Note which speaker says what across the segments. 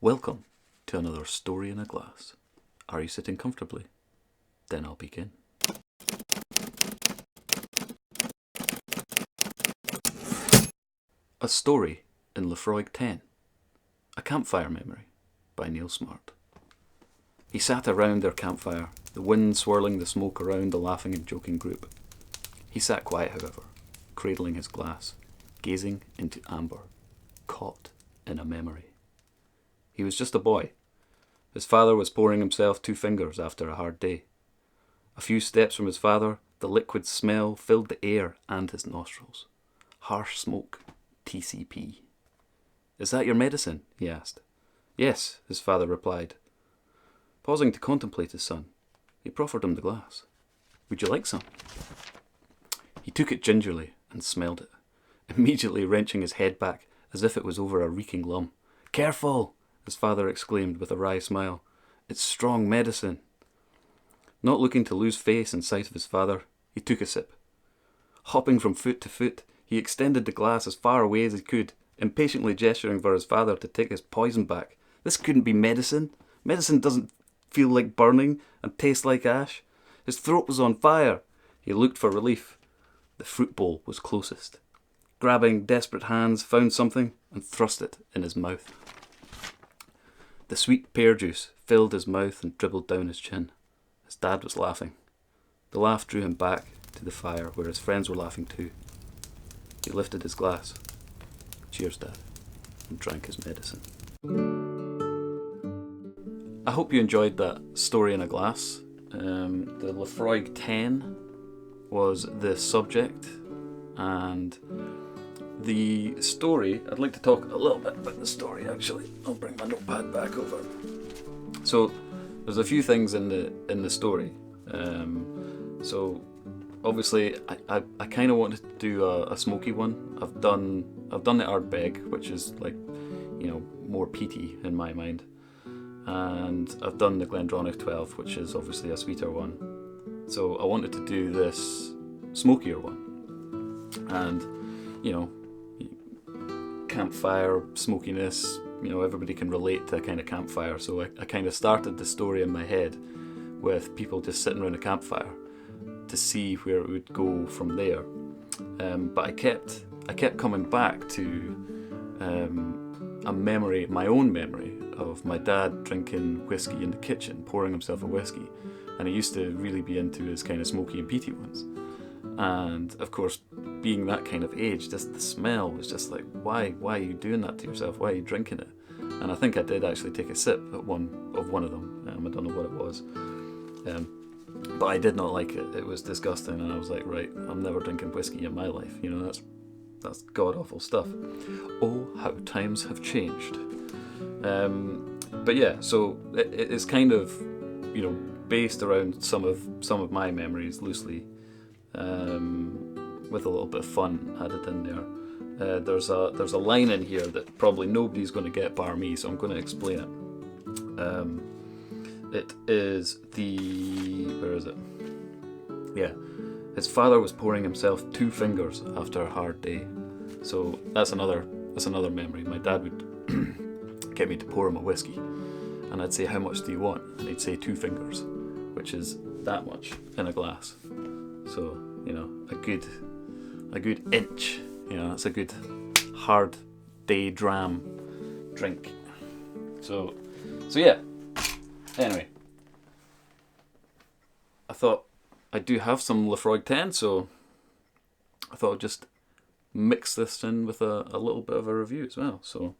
Speaker 1: Welcome to another story in a glass. Are you sitting comfortably? Then I'll begin. A story in Laphroaig 10. A campfire memory by Neil Smart. He sat around their campfire, the wind swirling the smoke around the laughing and joking group. He sat quiet, however, cradling his glass, gazing into amber, caught in a memory. He was just a boy. His father was pouring himself 2 fingers after a hard day. A few steps from his father, the liquid smell filled the air and his nostrils. Harsh smoke, TCP. "Is that your medicine?" he asked. "Yes," his father replied. Pausing to contemplate his son, he proffered him the glass. "Would you like some?" He took it gingerly and smelled it, immediately wrenching his head back as if it was over a reeking lump. "Careful!" his father exclaimed with a wry smile. "It's strong medicine." Not looking to lose face in sight of his father, he took a sip. Hopping from foot to foot, he extended the glass as far away as he could, impatiently gesturing for his father to take his poison back. This couldn't be medicine. Medicine doesn't feel like burning and taste like ash. His throat was on fire. He looked for relief. The fruit bowl was closest. Grabbing desperate hands, found something and thrust it in his mouth. The sweet pear juice filled his mouth and dribbled down his chin. His dad was laughing. The laugh drew him back to the fire where his friends were laughing too. He lifted his glass. "Cheers, Dad," and drank his medicine. I hope you enjoyed that story in a glass. The Laphroaig 10 was the subject, and the story, I'd like to talk a little bit about the story actually. I'll bring my notepad back over. So there's a few things in the story. So obviously I kind of wanted to do a smoky one. I've done the Ardbeg, which is like, more peaty in my mind. And I've done the Glendronach 12, which is obviously a sweeter one. So I wanted to do this smokier one. And, campfire, smokiness, everybody can relate to a kind of campfire. So I kind of started the story in my head with people just sitting around a campfire to see where it would go from there. But I kept coming back to a memory, my own memory, of my dad drinking whiskey in the kitchen, pouring himself a whiskey. And he used to really be into his kind of smoky and peaty ones. And of course, being that kind of age, just the smell was just like, why are you doing that to yourself? Why are you drinking it? And I think I did actually take a sip at one of them. I don't know what it was. But I did not like it. It was disgusting, and I was like, right, I'm never drinking whiskey in my life. That's god-awful stuff. Oh, how times have changed. But yeah, so it's kind of, based around some of my memories loosely, with a little bit of fun added in there. There's a line in here that probably nobody's going to get bar me, so I'm going to explain it. It is where is it? Yeah, his father was pouring himself 2 fingers after a hard day. So that's another memory. My dad would get me to pour him a whiskey, and I'd say, "How much do you want?" And he'd say 2 fingers, which is that much in a glass. So a good inch. That's a good hard day dram drink. So yeah. Anyway, I thought I do have some Laphroaig 10, so I thought I'd just mix this in with a little bit of a review as well. So,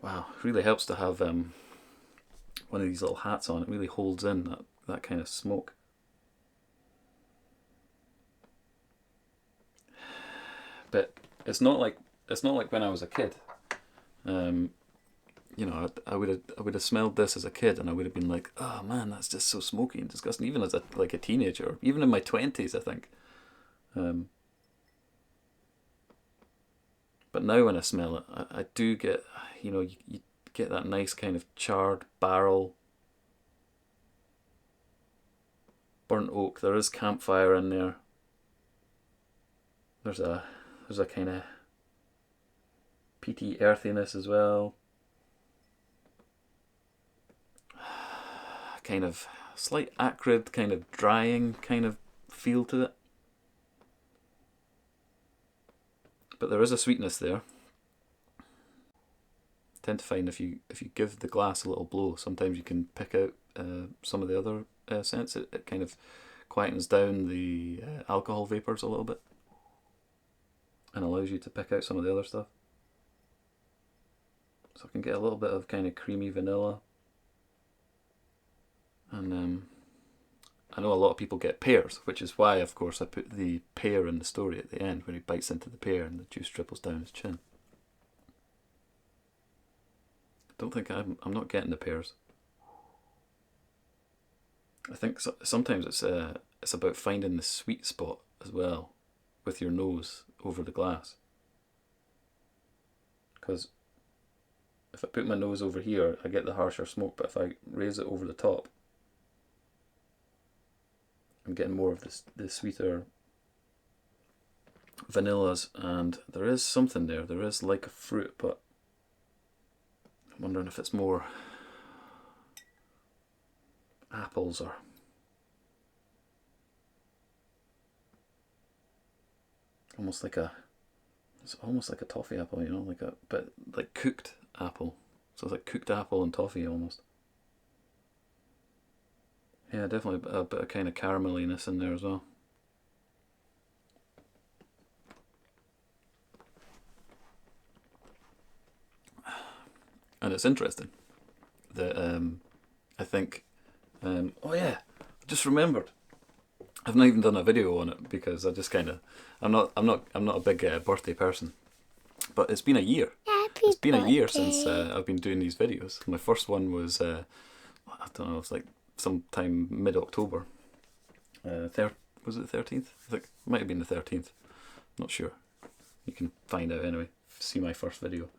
Speaker 1: wow, it really helps to have one of these little hats on. It really holds in that kind of smoke. But it's not like when I was a kid. I would have smelled this as a kid, and I would have been like, "Oh man, that's just so smoky and disgusting." Even as a teenager, even in my 20s, I think. But now when I smell it, I do get, you get that nice kind of charred barrel, burnt oak. There is campfire in there. There's a kind of peaty earthiness as well. Kind of slight acrid, kind of drying kind of feel to it. But there is a sweetness there. I tend to find if you give the glass a little blow, sometimes you can pick out some of the other scents. It kind of quietens down the alcohol vapours a little bit and allows you to pick out some of the other stuff. So I can get a little bit of kind of creamy vanilla. And I know a lot of people get pears, which is why, of course, I put the pear in the story at the end, where he bites into the pear and the juice dripples down his chin. Don't think I'm not getting the pears. I think sometimes it's about finding the sweet spot as well, with your nose over the glass. Because if I put my nose over here, I get the harsher smoke, but if I raise it over the top, I'm getting more of the sweeter vanillas, and there is something there. There is like a fruit, but I'm wondering if it's more apples or it's almost like a toffee apple, you know, but like cooked apple. So it's like cooked apple and toffee almost. Yeah, definitely a bit of kind of carameliness in there as well. And it's interesting that I think, oh yeah, I just remembered. I've not even done a video on it because I just kind of, I'm not a big birthday person, but it's been a year. It's been a year since I've been doing these videos. My first one was I don't know, it's like sometime mid-October. Was it the 13th? I think it might have been the 13th. Not sure. You can find out anyway. See my first video.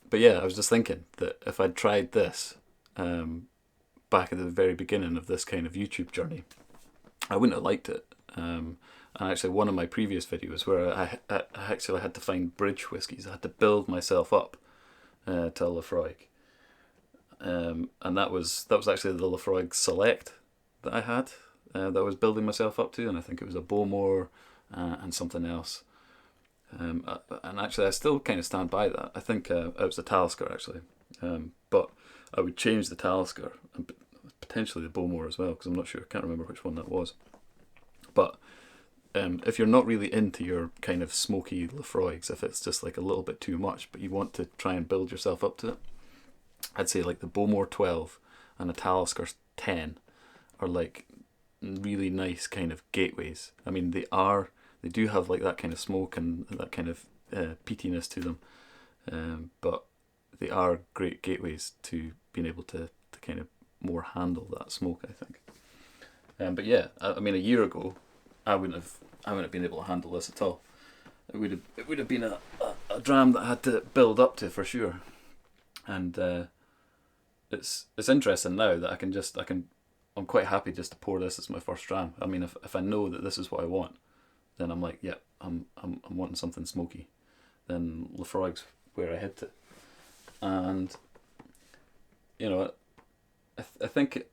Speaker 1: But yeah, I was just thinking that if I'd tried this back at the very beginning of this kind of YouTube journey, I wouldn't have liked it. And actually, one of my previous videos where I actually had to find bridge whiskies, I had to build myself up to Laphroaig. And that was actually the Laphroaig Select that I had, that I was building myself up to, and I think it was a Bowmore and something else. And actually I still kind of stand by that. I think it was the Talisker actually, but I would change the Talisker and potentially the Bowmore as well, because I'm not sure, I can't remember which one that was. But if you're not really into your kind of smoky Laphroaigs, if it's just like a little bit too much, but you want to try and build yourself up to it, I'd say like the Bowmore 12 and the Talisker 10 are like really nice kind of gateways. I mean, they do have like that kind of smoke and that kind of peatiness to them, but they are great gateways to being able to kind of more handle that smoke, I think. But yeah, I mean, a year ago, I wouldn't have been able to handle this at all. It would have been a dram that I had to build up to for sure. And it's interesting now that I'm quite happy just to pour this as my first dram. I mean, if I know that this is what I want, then I'm like, yeah, I'm wanting something smoky. Then Laphroaig's where I head to. And you know, I think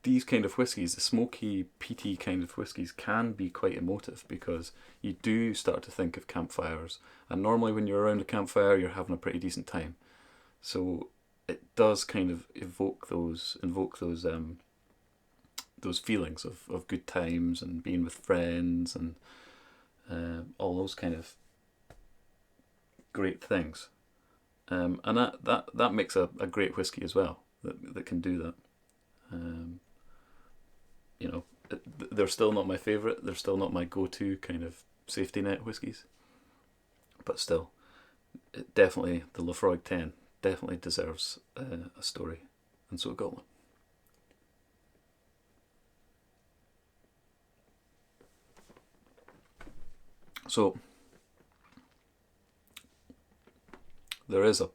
Speaker 1: these kind of whiskies, the smoky, peaty kind of whiskies, can be quite emotive, because you do start to think of campfires, and normally when you're around a campfire, you're having a pretty decent time. So it does kind of evoke those feelings of good times and being with friends and all those kind of great things. And that makes a great whiskey as well, that can do that. You know, they're still not my favourite, they're still not my go-to kind of safety net whiskies, but still, the Laphroaig 10 definitely deserves a story, and so it got one. So there is a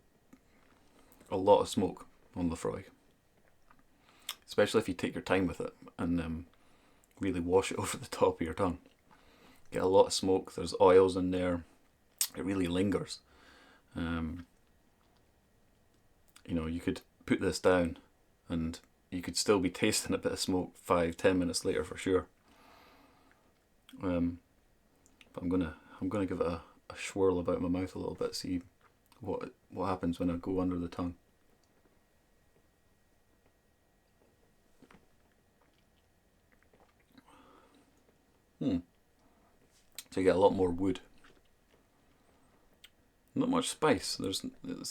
Speaker 1: lot of smoke on Laphroaig, especially if you take your time with it and really wash it over the top of your tongue. Get a lot of smoke. There's oils in there. It really lingers. You know, you could put this down and you could still be tasting a bit of smoke 5-10 minutes later for sure. But I'm gonna give it a swirl about my mouth a little bit, see what happens when I go under the tongue. So you get a lot more wood. Not much spice. There's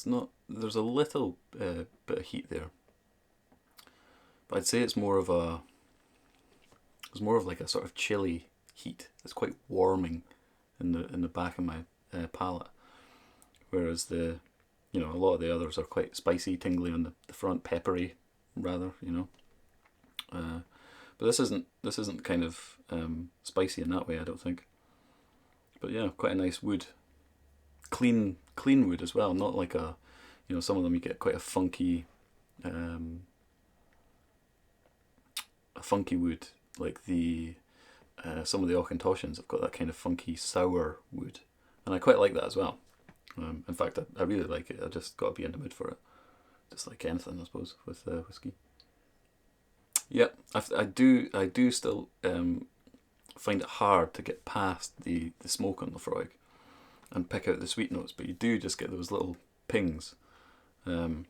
Speaker 1: a little bit of heat there, but I'd say it's more of like a sort of chilly heat. It's quite warming in the back of my palate, whereas a lot of the others are quite spicy, tingly on the front, peppery rather. But this isn't kind of spicy in that way, I don't think. But yeah, quite a nice wood, clean wood as well. Not like some of them you get quite a funky wood, like some of the Auchentoshanes have got that kind of funky sour wood, and I quite like that as well. In fact, I really like it. I just got to be in the mood for it, just like anything, I suppose, with whiskey. Yeah, I do still find it hard to get past the smoke on Laphroaig and pick out the sweet notes, but you do just get those little pings. And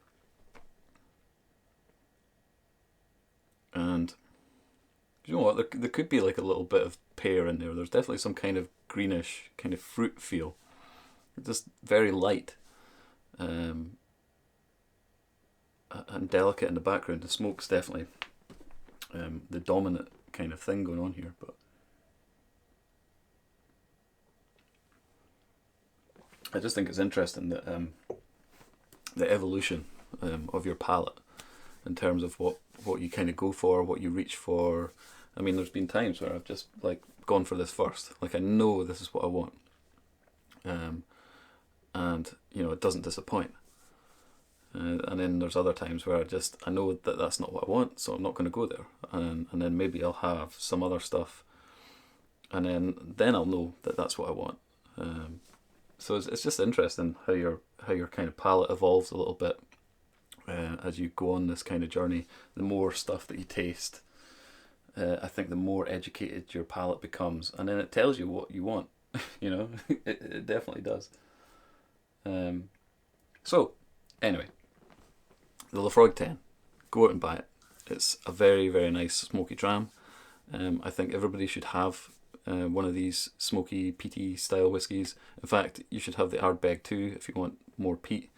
Speaker 1: you know what, there could be like a little bit of pear in there. There's definitely some kind of greenish kind of fruit feel. Just very light and delicate in the background. The smoke's definitely the dominant kind of thing going on here, but I just think it's interesting that the evolution of your palate in terms of what you kind of go for, what you reach for. I mean, there's been times where I've just like gone for this first, like I know this is what I want, and it doesn't disappoint. And then there's other times where I know that that's not what I want, so I'm not going to go there. And then maybe I'll have some other stuff, and then I'll know that that's what I want. So it's just interesting how your kind of palate evolves a little bit as you go on this kind of journey. The more stuff that you taste, I think the more educated your palate becomes, and then it tells you what you want. It definitely does. So anyway, the Laphroaig 10, go out and buy it. It's a very, very nice smoky dram. I think everybody should have one of these smoky peaty style whiskies. In fact, you should have the Ardbeg too if you want more peat.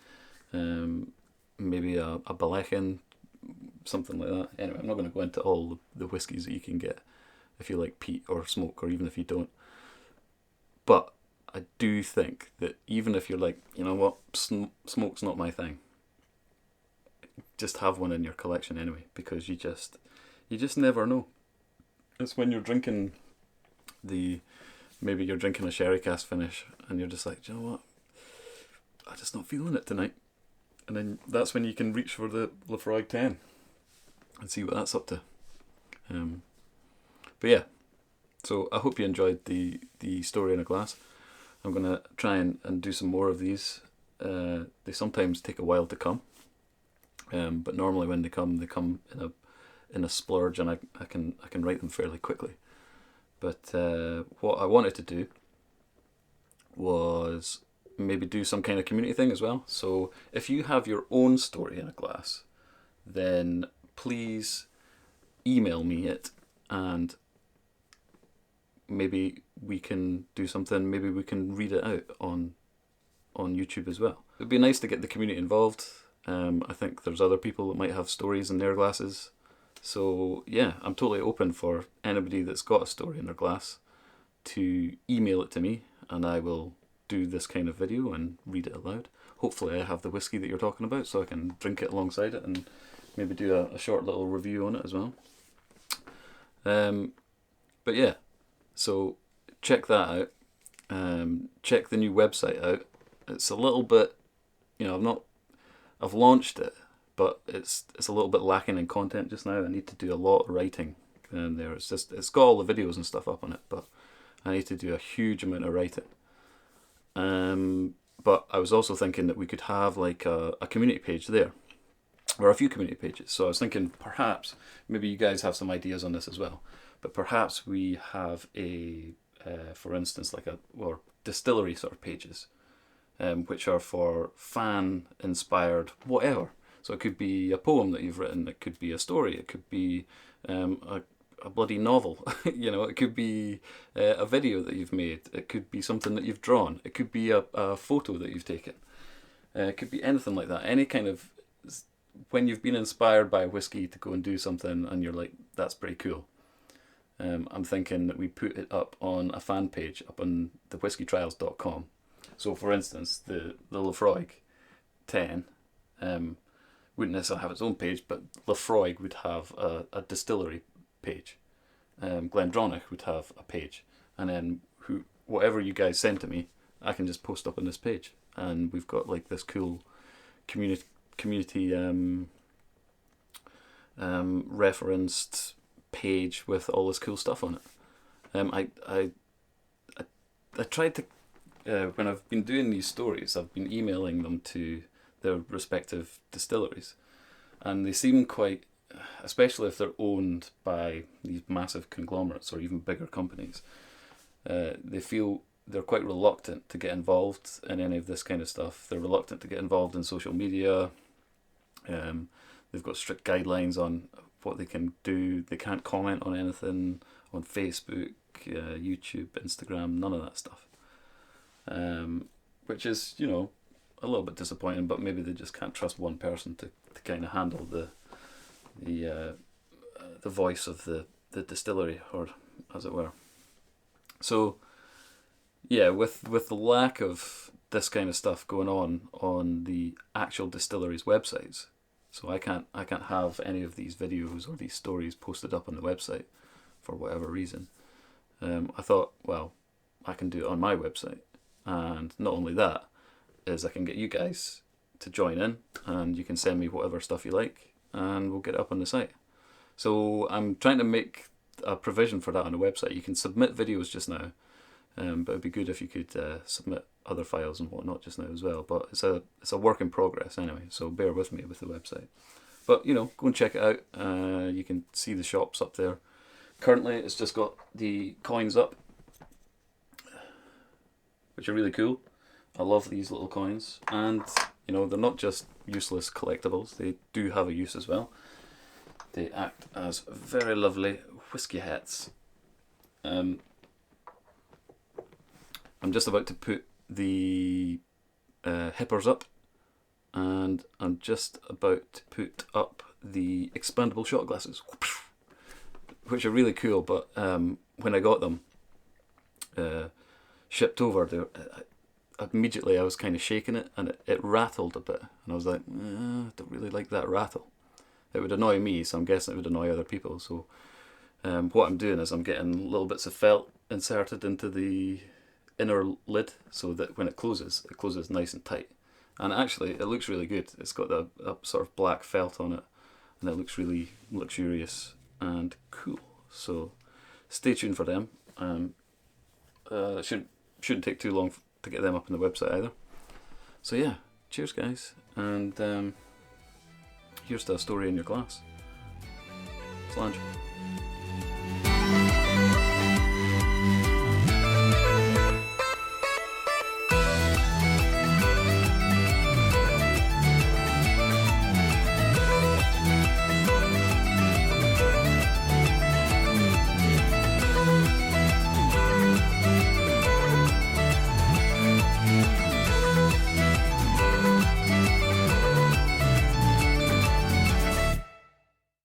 Speaker 1: Maybe a Balechin, something like that. Anyway, I'm not going to go into all the whiskies that you can get if you like peat or smoke, or even if you don't. But I do think that even if you're like, you know what, smoke's not my thing, just have one in your collection anyway, because you just never know. It's when you're drinking maybe you're drinking a sherry cask finish and you're just like, do you know what, I'm just not feeling it tonight, and then that's when you can reach for the Laphroaig 10 and see what that's up to. But yeah, so I hope you enjoyed the story in a glass. I'm going to try and do some more of these. They sometimes take a while to come, but normally when they come in a splurge, and I can write them fairly quickly. But what I wanted to do was maybe do some kind of community thing as well. So if you have your own story in a glass, then please email me it, and maybe we can do something. Maybe we can read it out on YouTube as well. It'd be nice to get the community involved. I think there's other people that might have stories in their glasses. So yeah, I'm totally open for anybody that's got a story in their glass to email it to me, and I will do this kind of video and read it aloud. Hopefully I have the whiskey that you're talking about, so I can drink it alongside it and maybe do a short little review on it as well. But yeah, so check that out. Check the new website out. It's a little bit, I've launched it, but it's a little bit lacking in content just now. I need to do a lot of writing there. It's got all the videos and stuff up on it, but I need to do a huge amount of writing. But I was also thinking that we could have like a community page there, or a few community pages. So I was thinking perhaps, maybe you guys have some ideas on this as well, but perhaps we have for instance, like or distillery sort of pages, which are for fan-inspired whatever. So it could be a poem that you've written, it could be a story, it could be a bloody novel, it could be a video that you've made, it could be something that you've drawn, it could be a photo that you've taken, it could be anything like that, any kind of, when you've been inspired by a whiskey to go and do something and you're like, that's pretty cool. I'm thinking that we put it up on a fan page up on the whiskytrials.com. So for instance, the Laphroaig 10 wouldn't necessarily have its own page, but Laphroaig would have a distillery page. Glendronach would have a page, and then whatever you guys send to me, I can just post up on this page, and we've got like this cool community referenced page with all this cool stuff on it. I tried to when I've been doing these stories, I've been emailing them to their respective distilleries, and they seem quite, especially if they're owned by these massive conglomerates or even bigger companies, they're quite reluctant to get involved in any of this kind of stuff. They're reluctant to get involved in social media. They've got strict guidelines on what they can do. They can't comment on anything on Facebook, YouTube, Instagram, none of that stuff. Which is, a little bit disappointing, but maybe they just can't trust one person to kind of handle the voice of the distillery, or as it were. So yeah, with the lack of this kind of stuff going on the actual distilleries' websites, so I can't have any of these videos or these stories posted up on the website for whatever reason. I thought, well, I can do it on my website, and not only that, is I can get you guys to join in, and you can send me whatever stuff you like, and we'll get it up on the site. So I'm trying to make a provision for that on the website. You can submit videos just now, but it'd be good if you could submit other files and whatnot just now as well. But it's a work in progress anyway, so bear with me with the website. But go and check it out. You can see the shops up there. Currently, it's just got the coins up, which are really cool. I love these little coins, and they're not just useless collectibles. They do have a use as well. They act as very lovely whiskey hats. I'm just about to put the hippers up, and I'm just about to put up the expandable shot glasses, which are really cool. But when I got them shipped over, immediately I was kind of shaking it, and it rattled a bit, and I was like, I don't really like that rattle. It would annoy me, so I'm guessing it would annoy other people. So what I'm doing is I'm getting little bits of felt inserted into the inner lid, so that when it closes nice and tight. And actually, it looks really good. It's got a sort of black felt on it, and it looks really luxurious and cool. So stay tuned for them. Shouldn't take too long to get them up on the website either. So yeah, cheers guys, and here's to a story in your glass. Slange.